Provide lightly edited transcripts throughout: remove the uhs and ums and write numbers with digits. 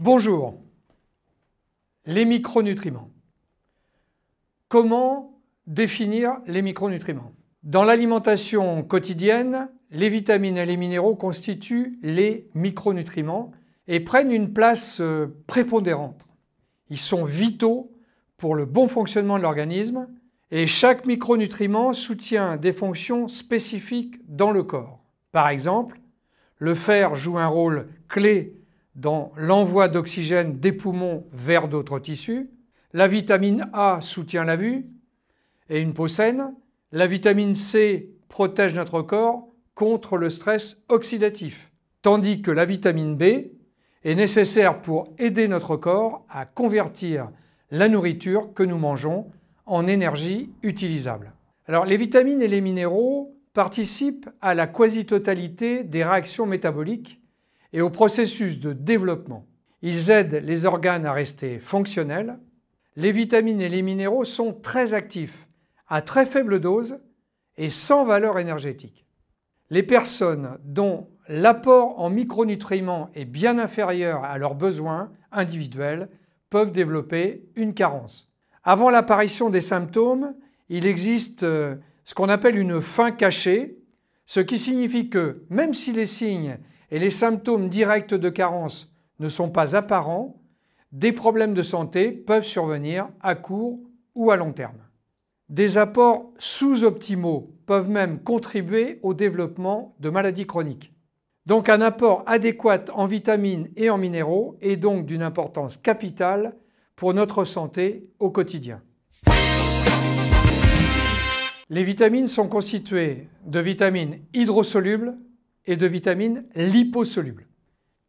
Bonjour. Les micronutriments. Comment définir les micronutriments? Dans l'alimentation quotidienne, les vitamines et les minéraux constituent les micronutriments et prennent une place prépondérante. Ils sont vitaux pour le bon fonctionnement de l'organisme et chaque micronutriment soutient des fonctions spécifiques dans le corps. Par exemple, le fer joue un rôle clé dans l'envoi d'oxygène des poumons vers d'autres tissus. La vitamine A soutient la vue et une peau saine. La vitamine C protège notre corps contre le stress oxydatif, tandis que la vitamine B est nécessaire pour aider notre corps à convertir la nourriture que nous mangeons en énergie utilisable. Alors, les vitamines et les minéraux participent à la quasi-totalité des réactions métaboliques et au processus de développement. Ils aident les organes à rester fonctionnels. Les vitamines et les minéraux sont très actifs, à très faible dose et sans valeur énergétique. Les personnes dont l'apport en micronutriments est bien inférieur à leurs besoins individuels peuvent développer une carence. Avant l'apparition des symptômes, il existe ce qu'on appelle une faim cachée, ce qui signifie que même si les signes et les symptômes directs de carence ne sont pas apparents, des problèmes de santé peuvent survenir à court ou à long terme. Des apports sous-optimaux peuvent même contribuer au développement de maladies chroniques. Donc un apport adéquat en vitamines et en minéraux est donc d'une importance capitale pour notre santé au quotidien. Les vitamines sont constituées de vitamines hydrosolubles et de vitamines liposolubles.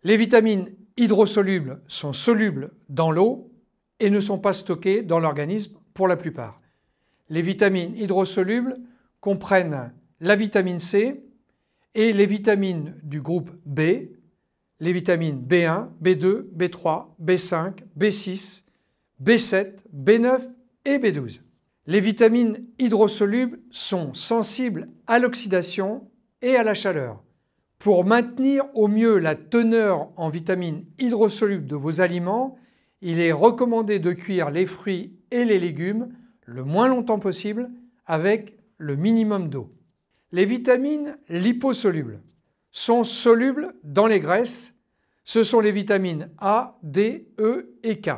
Les vitamines hydrosolubles sont solubles dans l'eau et ne sont pas stockées dans l'organisme pour la plupart. Les vitamines hydrosolubles comprennent la vitamine C et les vitamines du groupe B, les vitamines B1, B2, B3, B5, B6, B7, B9 et B12. Les vitamines hydrosolubles sont sensibles à l'oxydation et à la chaleur. Pour maintenir au mieux la teneur en vitamines hydrosolubles de vos aliments, il est recommandé de cuire les fruits et les légumes le moins longtemps possible avec le minimum d'eau. Les vitamines liposolubles sont solubles dans les graisses. Ce sont les vitamines A, D, E et K.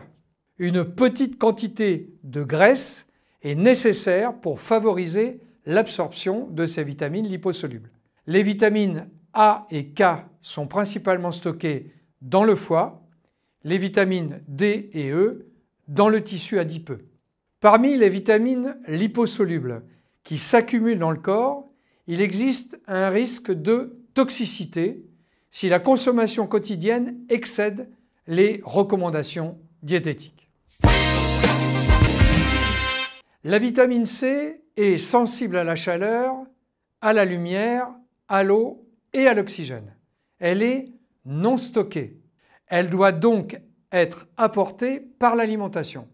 Une petite quantité de graisse est nécessaire pour favoriser l'absorption de ces vitamines liposolubles. Les vitamines A et K sont principalement stockées dans le foie, les vitamines D et E dans le tissu adipeux. Parmi les vitamines liposolubles qui s'accumulent dans le corps, il existe un risque de toxicité si la consommation quotidienne excède les recommandations diététiques. La vitamine C est sensible à la chaleur, à la lumière, à l'eau et à l'oxygène. Elle est non stockée. Elle doit donc être apportée par l'alimentation.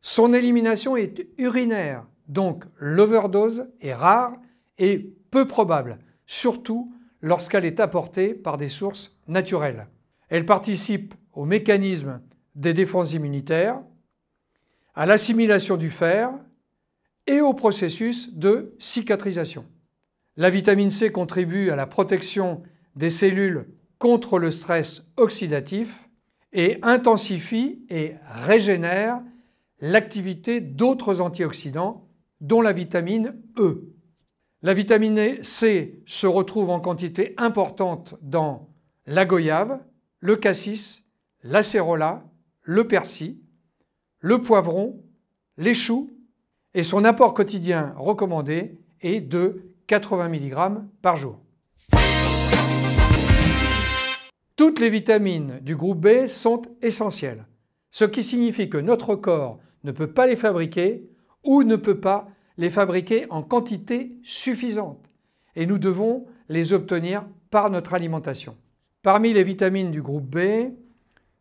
Son élimination est urinaire, donc l'overdose est rare et peu probable, surtout lorsqu'elle est apportée par des sources naturelles. Elle participe au mécanisme des défenses immunitaires, à l'assimilation du fer et au processus de cicatrisation. La vitamine C contribue à la protection des cellules contre le stress oxydatif et intensifie et régénère l'activité d'autres antioxydants, dont la vitamine E. La vitamine C se retrouve en quantité importante dans la goyave, le cassis, l'acérola, le persil, le poivron, les choux, et son apport quotidien recommandé est de 80 mg par jour. Toutes les vitamines du groupe B sont essentielles, ce qui signifie que notre corps ne peut pas les fabriquer ou ne peut pas les fabriquer en quantité suffisante et nous devons les obtenir par notre alimentation. Parmi les vitamines du groupe B,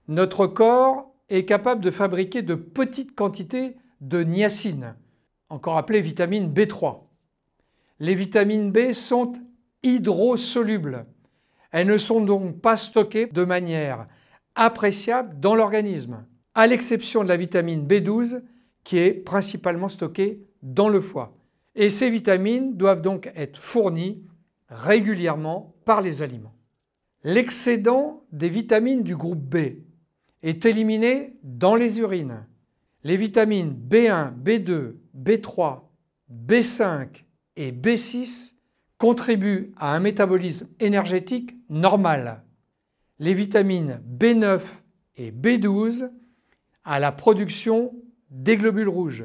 notre corps est capable de fabriquer de petites quantités de niacine, encore appelée vitamine B3. Les vitamines B sont hydrosolubles. Elles ne sont donc pas stockées de manière appréciable dans l'organisme, à l'exception de la vitamine B12 qui est principalement stockée dans le foie. Et ces vitamines doivent donc être fournies régulièrement par les aliments. L'excédent des vitamines du groupe B est éliminé dans les urines. Les vitamines B1, B2, B3, B5 et B6 contribuent à un métabolisme énergétique normal. Les vitamines B9 et B12 à la production des globules rouges,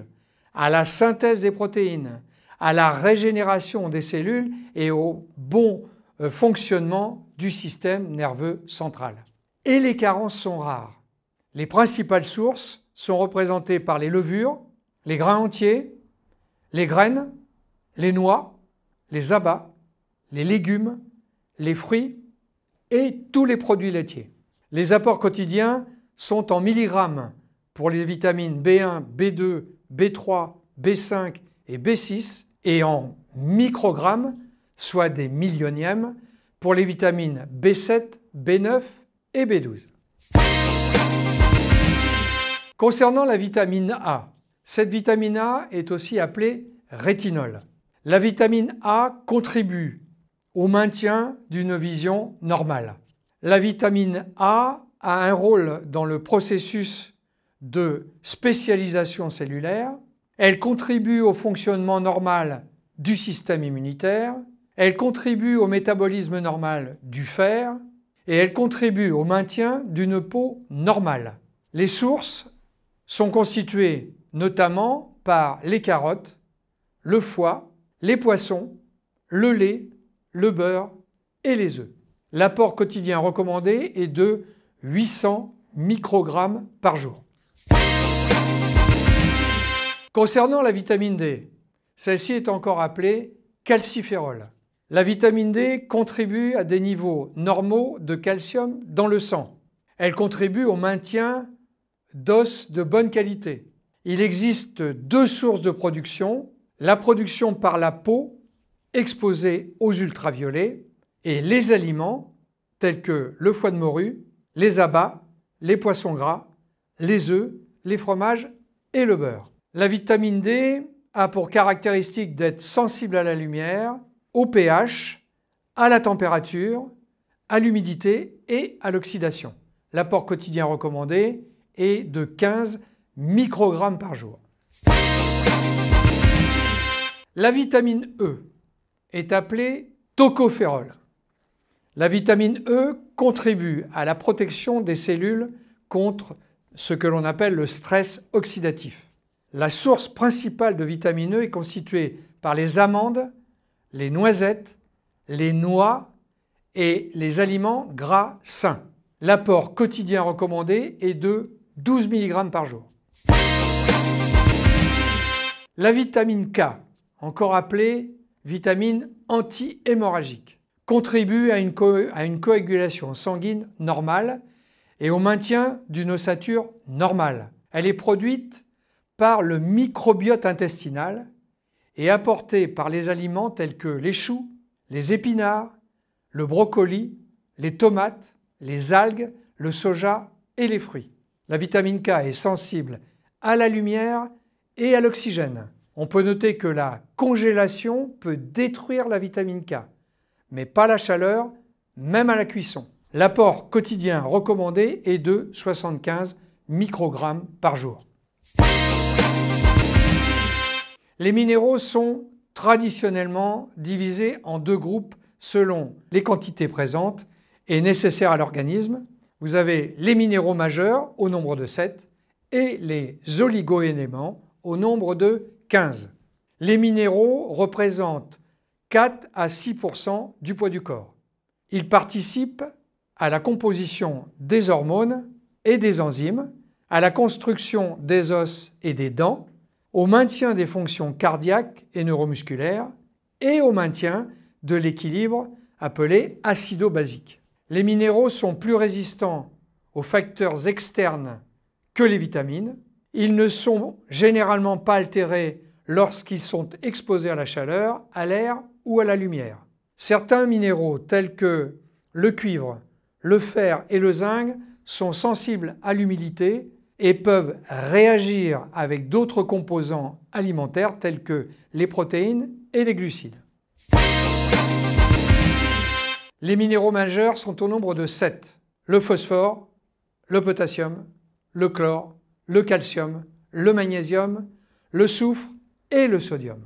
à la synthèse des protéines, à la régénération des cellules et au bon fonctionnement du système nerveux central. Et les carences sont rares. Les principales sources sont représentées par les levures, les grains entiers, les graines, les noix, les abats, les légumes, les fruits et tous les produits laitiers. Les apports quotidiens sont en milligrammes pour les vitamines B1, B2, B3, B5 et B6 et en microgrammes, soit des millionièmes, pour les vitamines B7, B9 et B12. Concernant la vitamine A, cette vitamine A est aussi appelée rétinol. La vitamine A contribue au maintien d'une vision normale. La vitamine A a un rôle dans le processus de spécialisation cellulaire. Elle contribue au fonctionnement normal du système immunitaire. Elle contribue au métabolisme normal du fer et elle contribue au maintien d'une peau normale. Les sources sont constituées notamment par les carottes, le foie, les poissons, le lait, le beurre et les œufs. L'apport quotidien recommandé est de 800 microgrammes par jour. Concernant la vitamine D, celle-ci est encore appelée calciférol. La vitamine D contribue à des niveaux normaux de calcium dans le sang. Elle contribue au maintien d'os de bonne qualité. Il existe deux sources de production, la production par la peau exposée aux ultraviolets et les aliments tels que le foie de morue, les abats, les poissons gras, les œufs, les fromages et le beurre. La vitamine D a pour caractéristique d'être sensible à la lumière, au pH, à la température, à l'humidité et à l'oxydation. L'apport quotidien recommandé est de 15 microgrammes par jour. La vitamine E est appelée tocophérol. La vitamine E contribue à la protection des cellules contre ce que l'on appelle le stress oxydatif. La source principale de vitamine E est constituée par les amandes, les noisettes, les noix et les aliments gras sains. L'apport quotidien recommandé est de 12 mg par jour. La vitamine K, encore appelée vitamine anti-hémorragique, contribue à une coagulation sanguine normale et au maintien d'une ossature normale. Elle est produite par le microbiote intestinal et apportée par les aliments tels que les choux, les épinards, le brocoli, les tomates, les algues, le soja et les fruits. La vitamine K est sensible à la lumière et à l'oxygène. On peut noter que la congélation peut détruire la vitamine K, mais pas la chaleur, même à la cuisson. L'apport quotidien recommandé est de 75 microgrammes par jour. Les minéraux sont traditionnellement divisés en deux groupes selon les quantités présentes et nécessaires à l'organisme. Vous avez les minéraux majeurs au nombre de 7 et les oligoéléments au nombre de 15. Les minéraux représentent 4 à 6% du poids du corps. Ils participent à la composition des hormones et des enzymes, à la construction des os et des dents, au maintien des fonctions cardiaques et neuromusculaires et au maintien de l'équilibre appelé acido-basique. Les minéraux sont plus résistants aux facteurs externes que les vitamines. Ils ne sont généralement pas altérés lorsqu'ils sont exposés à la chaleur, à l'air ou à la lumière. Certains minéraux tels que le cuivre, le fer et le zinc sont sensibles à l'humidité et peuvent réagir avec d'autres composants alimentaires tels que les protéines et les glucides. Les minéraux majeurs sont au nombre de 7. Le phosphore, le potassium, le chlore, le calcium, le magnésium, le soufre et le sodium.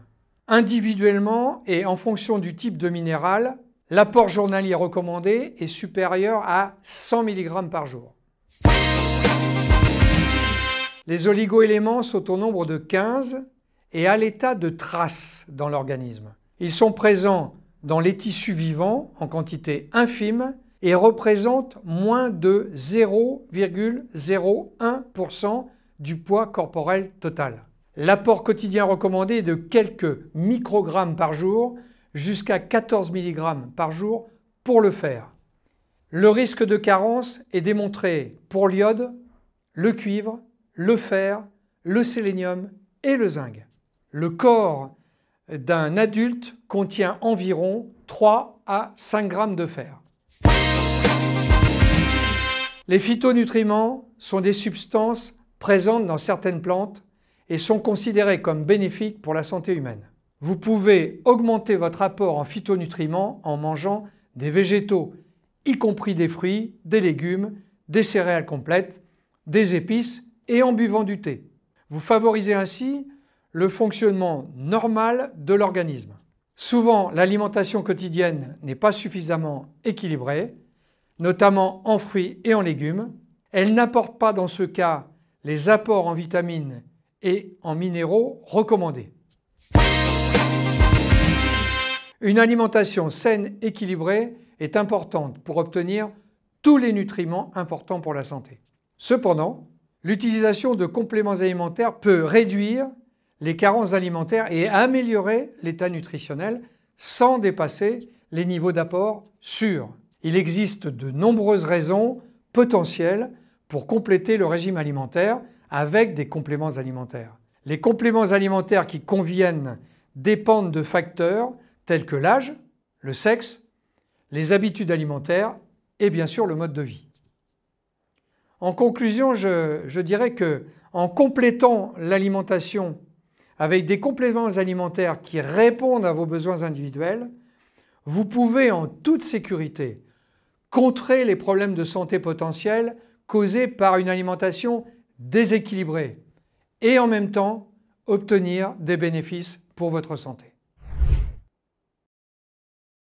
Individuellement et en fonction du type de minéral, l'apport journalier recommandé est supérieur à 100 mg par jour. Les oligoéléments sont au nombre de 15 et à l'état de traces dans l'organisme. Ils sont présents dans les tissus vivants en quantité infime et représentent moins de 0,01% du poids corporel total. L'apport quotidien recommandé est de quelques microgrammes par jour jusqu'à 14 mg par jour pour le fer. Le risque de carence est démontré pour l'iode, le cuivre, le fer, le sélénium et le zinc. Le corps d'un adulte contient environ 3 à 5 g de fer. Les phytonutriments sont des substances présentes dans certaines plantes et sont considérés comme bénéfiques pour la santé humaine. Vous pouvez augmenter votre apport en phytonutriments en mangeant des végétaux, y compris des fruits, des légumes, des céréales complètes, des épices et en buvant du thé. Vous favorisez ainsi le fonctionnement normal de l'organisme. Souvent, l'alimentation quotidienne n'est pas suffisamment équilibrée, notamment en fruits et en légumes. Elle n'apporte pas dans ce cas les apports en vitamines et en minéraux recommandés. Une alimentation saine, équilibrée est importante pour obtenir tous les nutriments importants pour la santé. Cependant, l'utilisation de compléments alimentaires peut réduire les carences alimentaires et améliorer l'état nutritionnel sans dépasser les niveaux d'apport sûrs. Il existe de nombreuses raisons potentielles pour compléter le régime alimentaire avec des compléments alimentaires. Les compléments alimentaires qui conviennent dépendent de facteurs tels que l'âge, le sexe, les habitudes alimentaires et bien sûr le mode de vie. En conclusion, je dirais que en complétant l'alimentation avec des compléments alimentaires qui répondent à vos besoins individuels, vous pouvez en toute sécurité contrer les problèmes de santé potentiels causés par une alimentation déséquilibrée et en même temps obtenir des bénéfices pour votre santé.